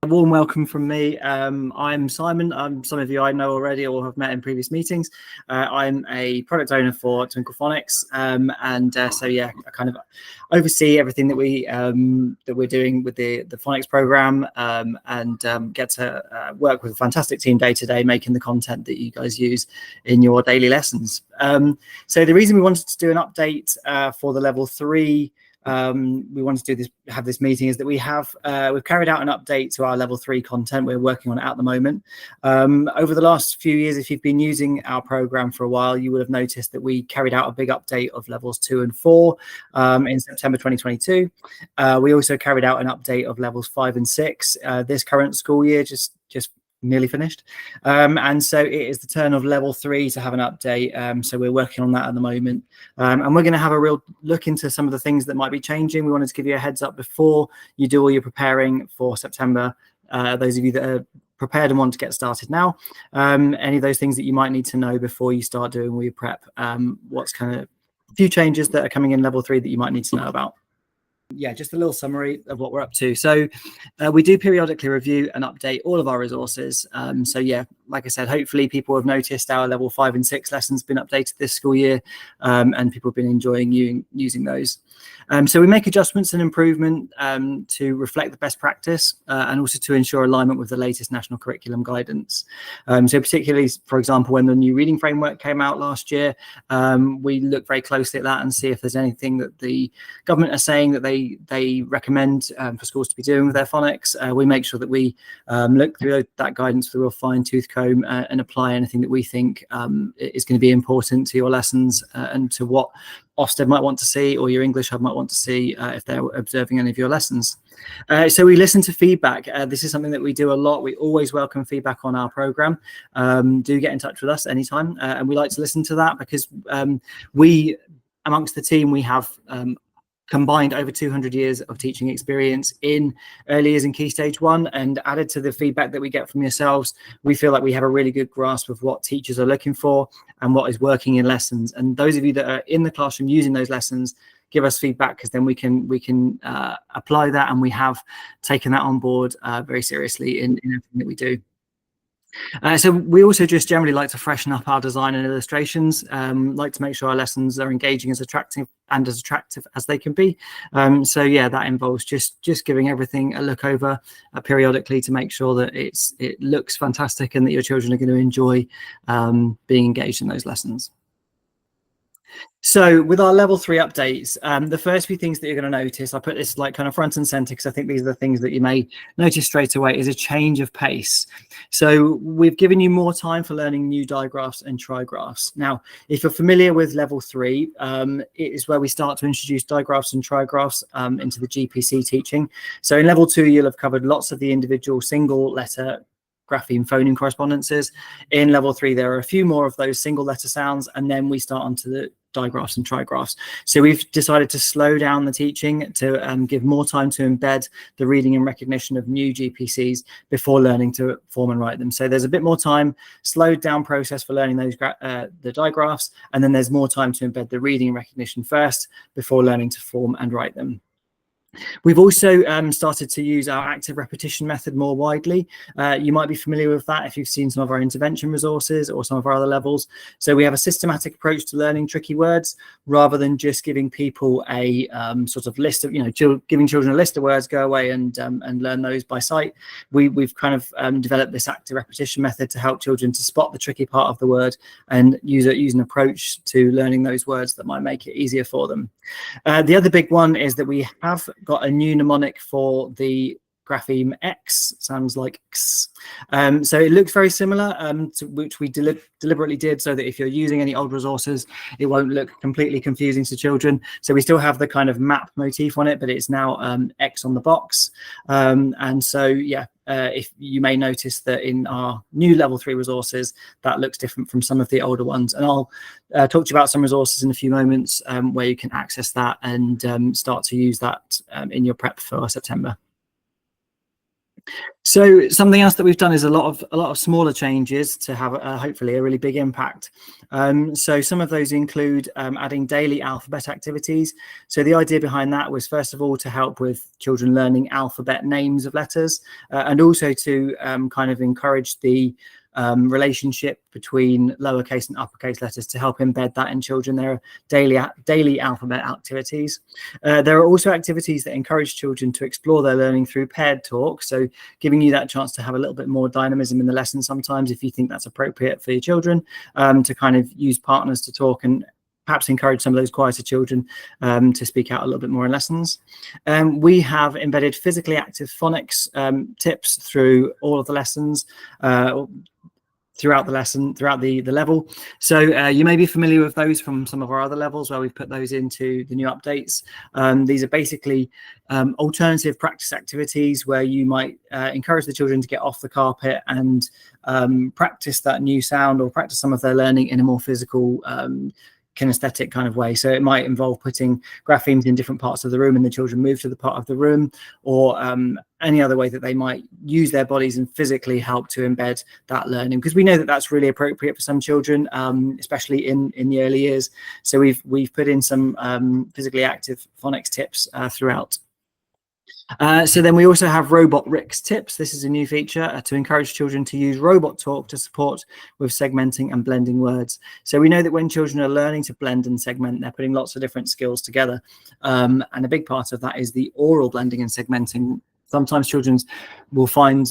A warm welcome from me. I'm Simon. Some of you I know already or have met in previous meetings. I'm a product owner for Twinkl Phonics, so yeah, I kind of oversee everything that we're doing with the phonics program, and get to work with a fantastic team day to day, making the content that you guys use in your daily lessons. So the reason we wanted to do an update for the level 3. We wanted to have this meeting is that we've carried out an update to our level 3 content. We're working on it at the moment. Over the last few years, if you've been using our program for a while, you would have noticed that we carried out a big update of levels 2 and 4 in September 2022. We also carried out an update of levels 5 and 6 this current school year, just nearly finished, and so it is the turn of level 3 to have an update. So we're working on that at the moment, and we're going to have a real look into some of the things that might be changing. We wanted to give you a heads up before you do all your preparing for September. Those of you that are prepared and want to get started now, any of those things that you might need to know before you start doing all your prep, what's kind of a few changes that are coming in level 3 that you might need to know about. Yeah, just a little summary of what we're up to. So we do periodically review and update all of our resources. So yeah, like I said, hopefully people have noticed our level 5 and 6 lessons been updated this school year, and people have been enjoying using those. So we make adjustments and improvement to reflect the best practice, and also to ensure alignment with the latest national curriculum guidance. So particularly, for example, when the new reading framework came out last year, we look very closely at that and see if there's anything that the government are saying that they recommend for schools to be doing with their phonics. We make sure that we look through that guidance with a real fine-tooth comb and apply anything that we think is going to be important to your lessons and to what Ofsted might want to see or your English Hub might want to see if they're observing any of your lessons. So we listen to feedback. This is something that we do a lot. We always welcome feedback on our program. Do get in touch with us anytime, and we like to listen to that because we, amongst the team, we have combined over 200 years of teaching experience in early years and key stage 1, and added to the feedback that we get from yourselves, we feel like we have a really good grasp of what teachers are looking for and what is working in lessons. And those of you that are in the classroom using those lessons, give us feedback, because then we can apply that, and we have taken that on board very seriously in everything that we do. So we also just generally like to freshen up our design and illustrations, like to make sure our lessons are engaging, as attractive as they can be. So yeah, that involves just giving everything a look over periodically to make sure that it looks fantastic and that your children are going to enjoy being engaged in those lessons. So with our level 3 updates, the first few things that you're going to notice, I put this like kind of front and center because I think these are the things that you may notice straight away, is a change of pace. So we've given you more time for learning new digraphs and trigraphs. Now, if you're familiar with level 3, it is where we start to introduce digraphs and trigraphs into the GPC teaching. So in level 2, you'll have covered lots of the individual single letter grapheme phoneme correspondences. In level 3, there are a few more of those single letter sounds, and then we start onto the digraphs and trigraphs. So we've decided to slow down the teaching to give more time to embed the reading and recognition of new GPCs before learning to form and write them. So there's a bit more time, slowed down process for learning those the digraphs, and then there's more time to embed the reading and recognition first before learning to form and write them. We've also started to use our active repetition method more widely. You might be familiar with that if you've seen some of our intervention resources or some of our other levels. So we have a systematic approach to learning tricky words, rather than just giving people a sort of list of, giving children a list of words, go away and learn those by sight. We've kind of developed this active repetition method to help children to spot the tricky part of the word and use an approach to learning those words that might make it easier for them. The other big one is that we have got a new mnemonic for the grapheme X, sounds like X. So it looks very similar, to which we deliberately did so that if you're using any old resources, it won't look completely confusing to children. So we still have the kind of map motif on it, but it's now X on the box. And so, yeah, if you may notice that in our new level 3 resources, that looks different from some of the older ones. And I'll talk to you about some resources in a few moments where you can access that and start to use that in your prep for September. So something else that we've done is a lot of smaller changes to have hopefully a really big impact. So some of those include adding daily alphabet activities. So the idea behind that was, first of all, to help with children learning alphabet names of letters, and also to kind of encourage the relationship between lowercase and uppercase letters, to help embed that in children. There are daily alphabet activities. There are also activities that encourage children to explore their learning through paired talk, so giving you that chance to have a little bit more dynamism in the lesson sometimes, if you think that's appropriate for your children, to kind of use partners to talk, and perhaps encourage some of those quieter children to speak out a little bit more in lessons. We have embedded physically active phonics tips through all of the lessons, throughout the level. So you may be familiar with those from some of our other levels where we've put those into the new updates. These are basically alternative practice activities where you might encourage the children to get off the carpet and practice that new sound, or practice some of their learning in a more physical kinesthetic kind of way. So it might involve putting graphemes in different parts of the room and the children move to the part of the room, or any other way that they might use their bodies and physically help to embed that learning, because we know that that's really appropriate for some children, especially in the early years. So we've put in some physically active phonics tips throughout. So then we also have Robot Rick's tips. This is a new feature to encourage children to use robot talk to support with segmenting and blending words. So we know that when children are learning to blend and segment, they're putting lots of different skills together. And a big part of that is the oral blending and segmenting. Sometimes children will find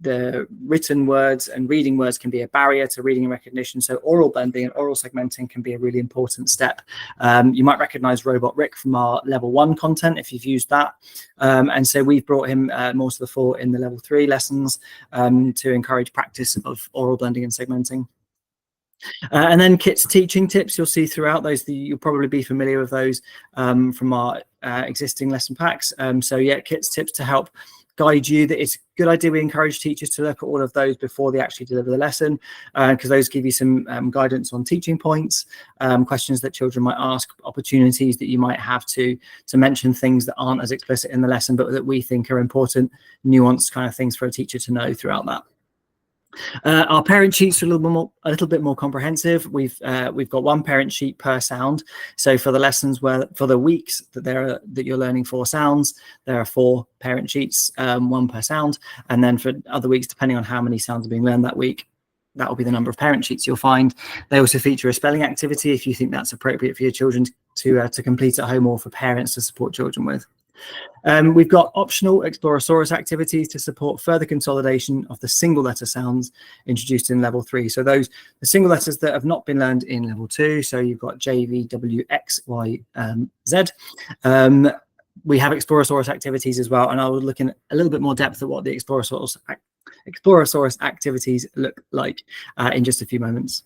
the written words and reading words can be a barrier to reading and recognition. So oral blending and oral segmenting can be a really important step. You might recognize Robot Rick from our level 1 content if you've used that. And so we've brought him more to the fore in the level 3 lessons to encourage practice of oral blending and segmenting. And then Kit's teaching tips, you'll see throughout those, you'll probably be familiar with those from our existing lesson packs. So yeah, Kit's tips to help guide you. That it's a good idea we encourage teachers to look at all of those before they actually deliver the lesson, because those give you some guidance on teaching points, questions that children might ask, opportunities that you might have to mention things that aren't as explicit in the lesson, but that we think are important, nuanced kind of things for a teacher to know throughout that. Our parent sheets are a little bit more comprehensive. We've got one parent sheet per sound. So for the lessons for the weeks that you're learning 4 sounds, there are 4 parent sheets, 1 per sound. And then for other weeks, depending on how many sounds are being learned that week, that will be the number of parent sheets you'll find. They also feature a spelling activity if you think that's appropriate for your children to complete at home, or for parents to support children with. We've got optional Explorosaurus activities to support further consolidation of the single letter sounds introduced in level 3. So the single letters that have not been learned in level 2. So you've got J, V, W, X, Y, Z. We have Explorosaurus activities as well, and I will look in a little bit more depth at what the Explorosaurus activities look like in just a few moments.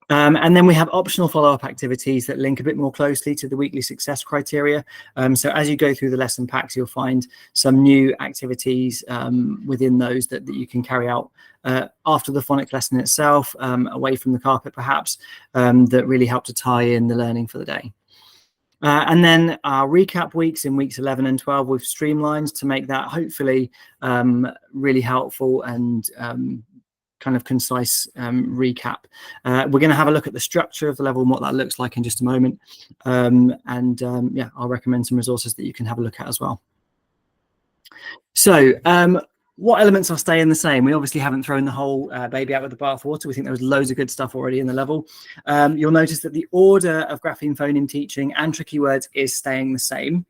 And then we have optional follow-up activities that link a bit more closely to the weekly success criteria. So as you go through the lesson packs, you'll find some new activities within those that you can carry out after the phonics lesson itself, away from the carpet perhaps, that really help to tie in the learning for the day. And then our recap weeks in weeks 11 and 12 we've streamlined to make that hopefully really helpful and kind of concise recap. We're going to have a look at the structure of the level and what that looks like in just a moment. Yeah, I'll recommend some resources that you can have a look at as well. So what elements are staying the same? We obviously haven't thrown the whole baby out with the bathwater. We think there was loads of good stuff already in the level. You'll notice that the order of grapheme phoneme teaching and tricky words is staying the same.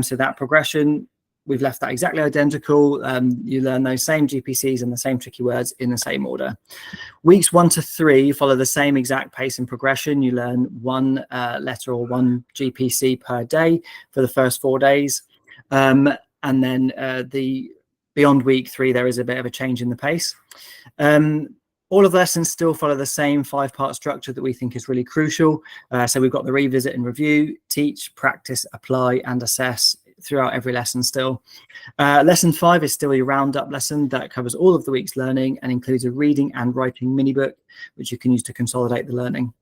So that progression, we've left that exactly identical. You learn those same GPCs and the same tricky words in the same order. Weeks 1 to 3 follow the same exact pace and progression. You learn 1 letter or 1 GPC per day for the first 4 days. And then beyond week 3, there is a bit of a change in the pace. All of the lessons still follow the same 5-part structure that we think is really crucial. So we've got the revisit and review, teach, practice, apply, and assess throughout every lesson still. Lesson 5 is still a roundup lesson that covers all of the week's learning and includes a reading and writing mini book, which you can use to consolidate the learning.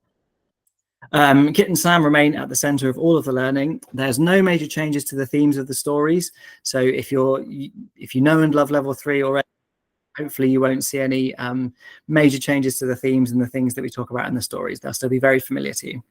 Kit and Sam remain at the center of all of the learning. There's no major changes to the themes of the stories. So if you know and love level 3 already, hopefully you won't see any major changes to the themes and the things that we talk about in the stories. They'll still be very familiar to you.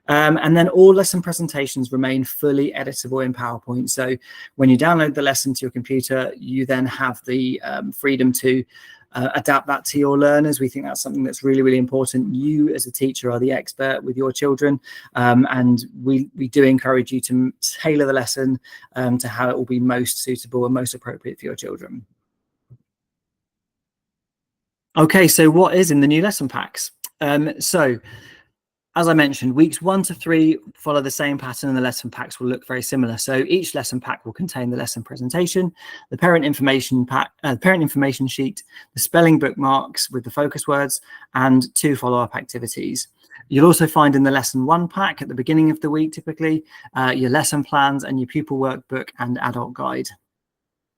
And then all lesson presentations remain fully editable in PowerPoint. So when you download the lesson to your computer, you then have the freedom to adapt that to your learners. We think that's something that's really, really important. You as a teacher are the expert with your children, and we do encourage you to tailor the lesson to how it will be most suitable and most appropriate for your children. Okay, so what is in the new lesson packs? So as I mentioned, weeks 1 to 3 follow the same pattern and the lesson packs will look very similar. So each lesson pack will contain the lesson presentation, the parent information pack, parent information sheet, the spelling bookmarks with the focus words, and 2 follow-up activities. You'll also find in the lesson 1 pack at the beginning of the week, typically, your lesson plans and your pupil workbook and adult guide.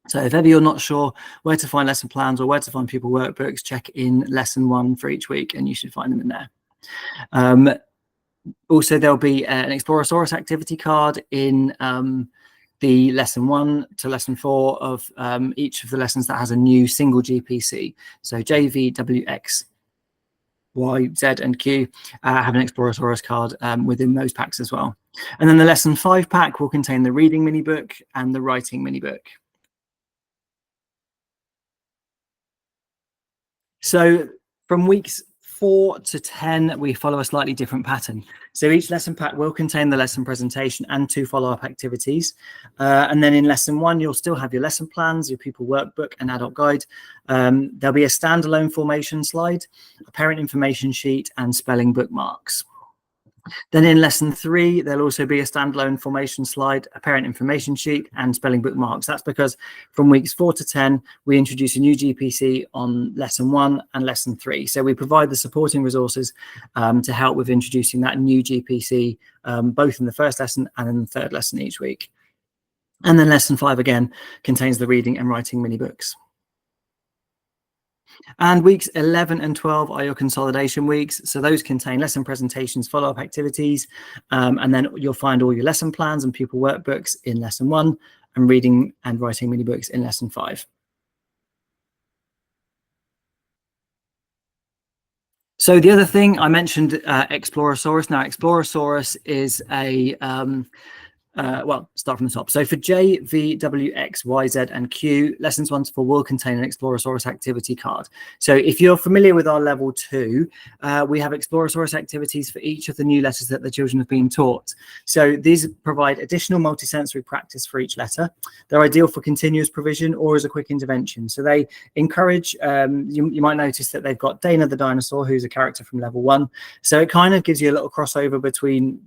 So if ever you're not sure where to find lesson plans or where to find pupil workbooks, check in lesson 1 for each week and you should find them in there. Also, there'll be an Explorasaurus activity card in the lesson 1 to lesson 4 of each of the lessons that has a new single GPC. So J, V, W, X, Y, Z, and Q have an Explorasaurus card within those packs as well. And then the lesson 5 pack will contain the reading mini book and the writing mini book. So from weeks 4 to 10, we follow a slightly different pattern. So each lesson pack will contain the lesson presentation and 2 follow-up activities. And then in lesson 1, you'll still have your lesson plans, your pupil workbook and adult guide. There'll be a standalone formation slide, a parent information sheet and spelling bookmarks. Then in lesson 3, there'll also be a standalone formation slide, a parent information sheet and spelling bookmarks. That's because from weeks 4 to 10, we introduce a new GPC on lesson 1 and lesson 3. So we provide the supporting resources to help with introducing that new GPC, both in the first lesson and in the third lesson each week. And then lesson 5 again contains the reading and writing mini books. And weeks 11 and 12 are your consolidation weeks. So those contain lesson presentations, follow-up activities, and then you'll find all your lesson plans and pupil workbooks in lesson 1 and reading and writing mini books in lesson 5. So the other thing I mentioned, Explorasaurus. Now, Explorasaurus is a well, start from the top. So for J, V, W, X, Y, Z, and Q, lessons 1 to 4 will contain an Explorasaurus activity card. So if you're familiar with our level 2, we have Explorasaurus activities for each of the new letters that the children have been taught. So these provide additional multisensory practice for each letter. They're ideal for continuous provision or as a quick intervention. So they encourage, you might notice that they've got Dana the dinosaur, who's a character from level 1. So it kind of gives you a little crossover between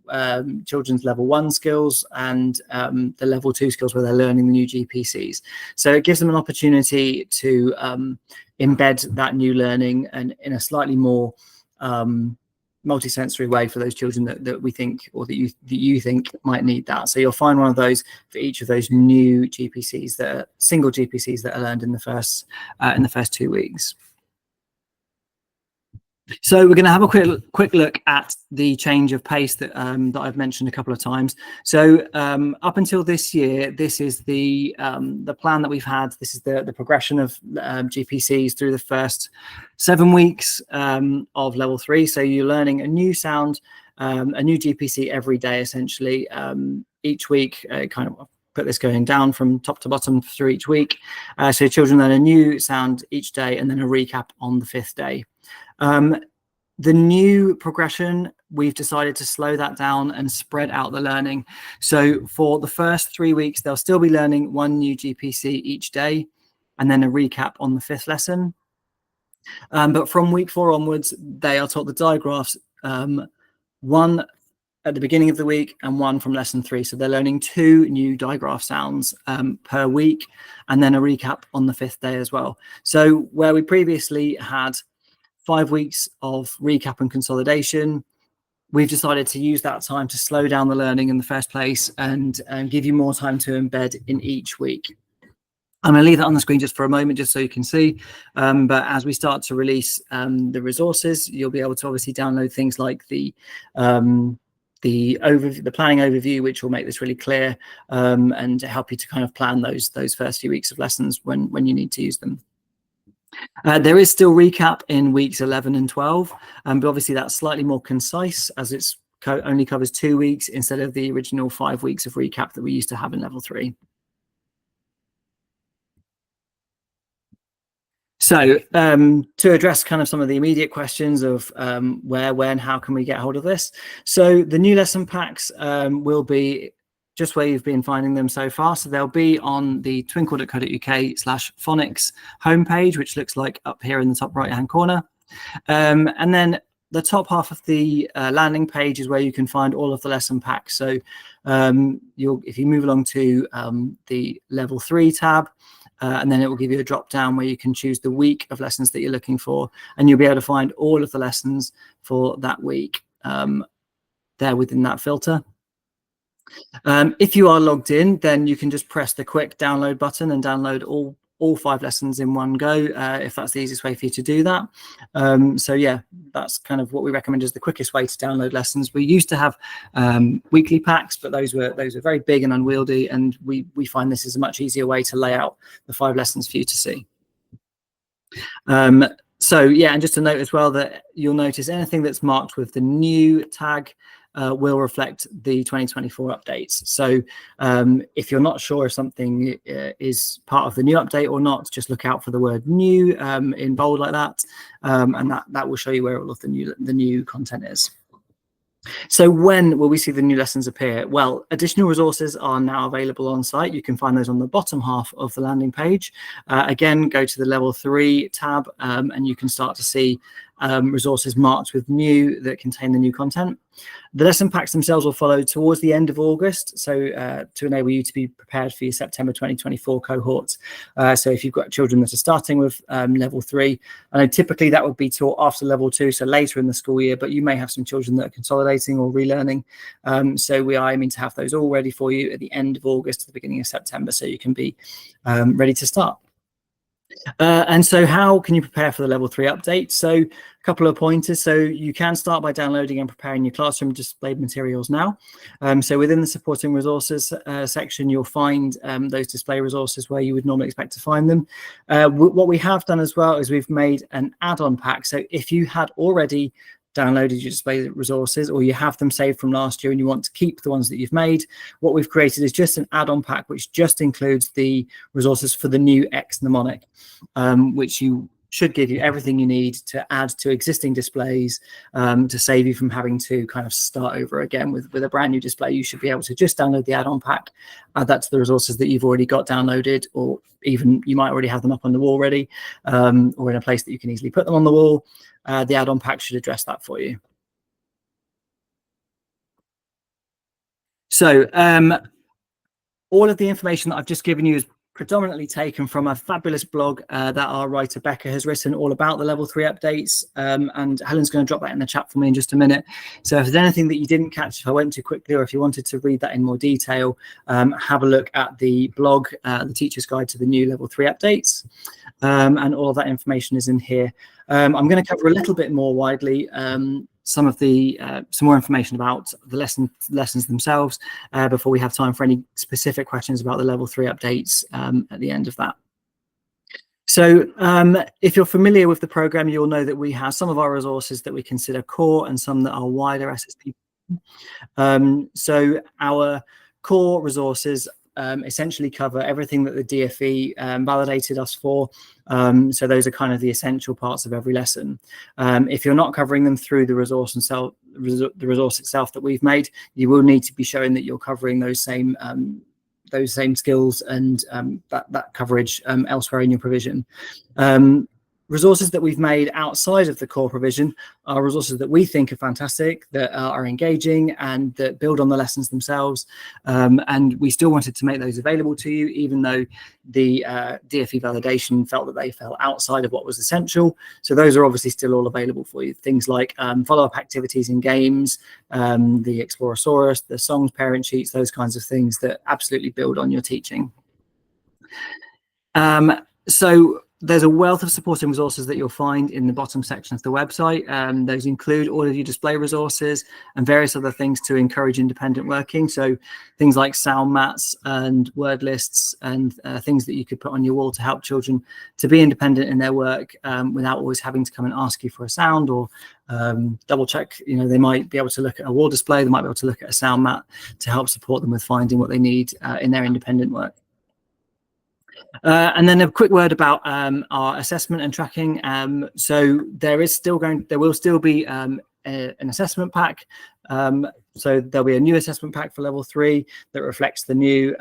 children's level 1 skills and the level 2 skills where they're learning the new GPCs. So it gives them an opportunity to embed that new learning and in a slightly more multisensory way for those children that we think or that you think might need that. So you'll find one of those for each of those new GPCs, that are single GPCs that are learned in the first 2 weeks. So we're going to have a quick look at the change of pace that that I've mentioned a couple of times. So up until this year, this is the plan that we've had. This is the progression of GPCs through the first 7 weeks of level 3. So you're learning a new sound, a new GPC every day, essentially. Each week, kind of put this going down from top to bottom through each week. So children learn a new sound each day and then a recap on the 5th day. The new progression, we've decided to slow that down and spread out the learning. So for the first 3 weeks, they'll still be learning 1 new GPC each day and then a recap on the 5th lesson. But from week 4 onwards, they are taught the digraphs, 1 at the beginning of the week and 1 from lesson 3. So they're learning 2 new digraph sounds per week and then a recap on the 5th day as well. So where we previously had 5 weeks of recap and consolidation, we've decided to use that time to slow down the learning in the first place and give you more time to embed in each week. I'm going to leave that on the screen just for a moment, just so you can see. But as we start to release the resources, you'll be able to obviously download things like the the planning overview, which will make this really clear and help you to kind of plan those first few weeks of lessons when you need to use them. There is still recap in weeks 11 and 12, but obviously that's slightly more concise as it's only covers 2 weeks instead of the original 5 weeks of recap that we used to have in level 3. So to address kind of some of the immediate questions of where, when, how can we get hold of this? So the new lesson packs will be just where you've been finding them so far. So they'll be on the twinkl.co.uk/phonics homepage, which looks like up here in the top right-hand corner. And then the top half of the landing page is where you can find all of the lesson packs. So if you move along to the level 3 tab, and then it will give you a drop down where you can choose the week of lessons that you're looking for, and you'll be able to find all of the lessons for that week there within that filter. If you are logged in, then you can just press the quick download button and download all 5 lessons in one go, if that's the easiest way for you to do that. So yeah, that's kind of what we recommend as the quickest way to download lessons. We used to have weekly packs, but those were very big and unwieldy, and we find this is a much easier way to lay out the 5 lessons for you to see. So yeah, and just to note as well that you'll notice anything that's marked with the new tag will reflect the 2024 updates. So if you're not sure if something is part of the new update or not, just look out for the word new in bold like that, and that will show you where all of the new content is. So when will we see the new lessons appear? Well, additional resources are now available on site. You can find those on the bottom half of the landing page. Again, go to the level 3 tab and you can start to see resources marked with new that contain the new content. The lesson packs themselves will follow towards the end of August, so to enable you to be prepared for your September 2024 cohorts. So if you've got children that are starting with level 3, I know typically that would be taught after level 2, so later in the school year, but you may have some children that are consolidating or relearning. So we are aiming to have those all ready for you at the end of August to the beginning of September, so you can be ready to start. And so how can you prepare for the level 3 update? So a couple of pointers. So you can start by downloading and preparing your classroom displayed materials now. So within the supporting resources section, you'll find those display resources where you would normally expect to find them. What we have done as well is we've made an add-on pack. So if you had already downloaded your display resources, or you have them saved from last year and you want to keep the ones that you've made, what we've created is just an add-on pack which just includes the resources for the new X mnemonic, which should give you everything you need to add to existing displays, to save you from having to kind of start over again with a brand new display. You should be able to just download the add-on pack, add that to the resources that you've already got downloaded, or even you might already have them up on the wall ready, or in a place that you can easily put them on the wall. The add-on pack should address that for you. So all of the information that I've just given you is predominantly taken from a fabulous blog that our writer Becca has written all about the level 3 updates, and Helen's going to drop that in the chat for me in just a minute. So if there's anything that you didn't catch, if I went too quickly, or if you wanted to read that in more detail, have a look at the blog, the Teacher's Guide to the new level 3 updates, and all of that information is in here. I'm going to cover a little bit more widely some more information about the lessons themselves before we have time for any specific questions about the level 3 updates at the end of that. So if you're familiar with the program, you'll know that we have some of our resources that we consider core and some that are wider SSP. So our core resources essentially cover everything that the DfE validated us for. So those are kind of the essential parts of every lesson. If you're not covering them through the resource itself that we've made, you will need to be showing that you're covering those same skills and that coverage elsewhere in your provision. Resources that we've made outside of the core provision are resources that we think are fantastic, that are engaging and that build on the lessons themselves. And we still wanted to make those available to you, even though the DfE validation felt that they fell outside of what was essential. So those are obviously still all available for you. Things like follow-up activities in games, the Explorosaurus, the songs, parent sheets, those kinds of things that absolutely build on your teaching. So there's a wealth of supporting resources that you'll find in the bottom section of the website. Those include all of your display resources and various other things to encourage independent working. So things like sound mats and word lists and things that you could put on your wall to help children to be independent in their work without always having to come and ask you for a sound or double check. You know, they might be able to look at a wall display, they might be able to look at a sound mat to help support them with finding what they need in their independent work. And then a quick word about our assessment and tracking. So there will still be an assessment pack. So there'll be a new assessment pack for level 3 that reflects the new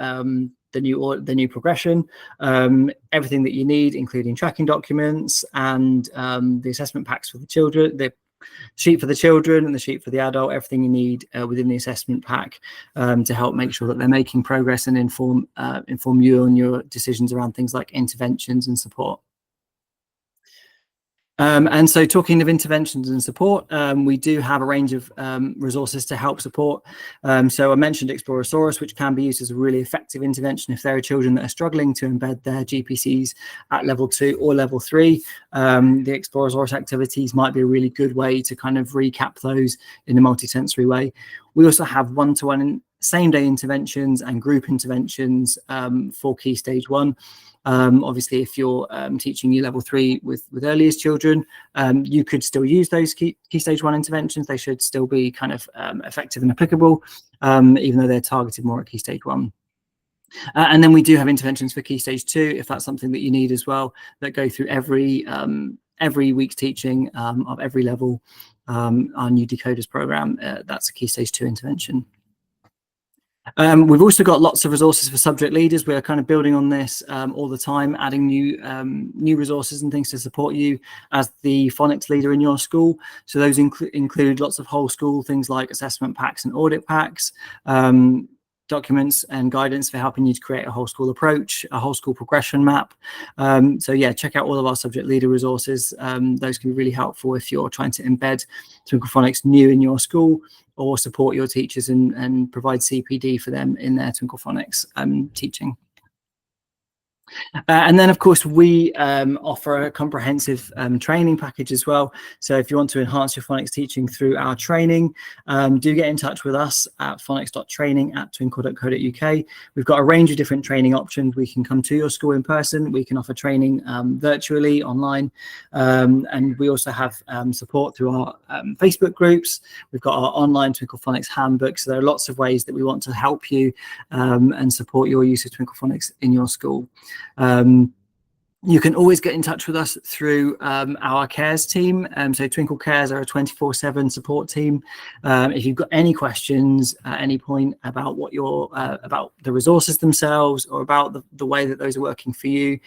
progression, everything that you need, including tracking documents and the assessment packs for the children, the sheet for the children and the sheet for the adult, everything you need within the assessment pack to help make sure that they're making progress and inform you on your decisions around things like interventions and support. And so talking of interventions and support, we do have a range of resources to help support. So I mentioned Explorosaurus, which can be used as a really effective intervention if there are children that are struggling to embed their GPCs at level 2 or level 3. The Explorosaurus activities might be a really good way to kind of recap those in a multisensory way. We also have one-to-one same-day interventions and group interventions for Key Stage 1. Obviously, if you're teaching year level 3 with earliest children, you could still use those key stage 1 interventions. They should still be kind of effective and applicable, even though they're targeted more at key stage 1. And then we do have interventions for key stage 2, if that's something that you need as well, that go through every week's teaching of every level. Our new decoders program, that's a key stage 2 intervention. We've also got lots of resources for subject leaders. We're kind of building on this all the time, adding new resources and things to support you as the phonics leader in your school. So those include lots of whole school things like assessment packs and audit packs, documents and guidance for helping you to create a whole school approach, a whole school progression map. So yeah, check out all of our subject leader resources. Those can be really helpful if you're trying to embed Twinkl Phonics new in your school, or support your teachers and provide CPD for them in their Twinkl Phonics teaching. And then, of course, we offer a comprehensive training package as well. So if you want to enhance your phonics teaching through our training, do get in touch with us at phonics.training@twinkl.co.uk. We've got a range of different training options. We can come to your school in person. We can offer training virtually, online. And we also have support through our Facebook groups. We've got our online Twinkl Phonics handbook. So there are lots of ways that we want to help you and support your use of Twinkl Phonics in your school. You can always get in touch with us through our cares team. So Twinkl Cares are a 24/7 support team. If you've got any questions at any point about what about the resources themselves or about the way that those are working for you,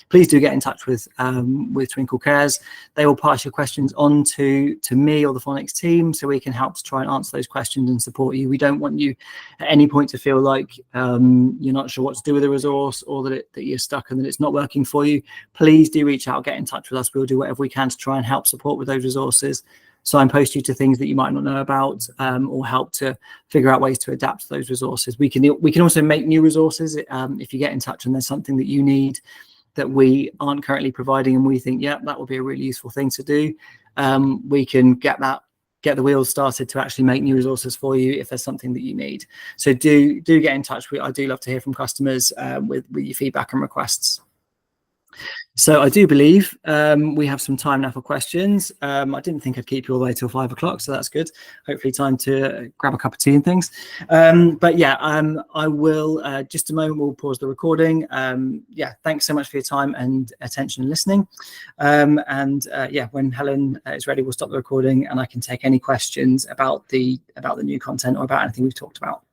please do get in touch with Twinkl Cares. They will pass your questions on to me or the phonics team, so we can help to try and answer those questions and support you. We don't want you at any point to feel like you're not sure what to do with the resource, or that you're stuck and that it's not working for you. Please do reach out, get in touch with us. We'll do whatever we can to try and help support with those resources, signpost you to things that you might not know about, or help to figure out ways to adapt to those resources. We can also make new resources if you get in touch and there's something that you need that we aren't currently providing and we think, yeah, that would be a really useful thing to do. We can get the wheels started to actually make new resources for you if there's something that you need. So do get in touch. I do love to hear from customers with your feedback and requests. So I do believe we have some time now for questions. I didn't think I'd keep you all the way till 5 o'clock, so that's good. Hopefully time to grab a cup of tea and things. But yeah, I will, just a moment, we'll pause the recording. Yeah, thanks so much for your time and attention and listening. Yeah, when Helen is ready, we'll stop the recording and I can take any questions about the new content or about anything we've talked about.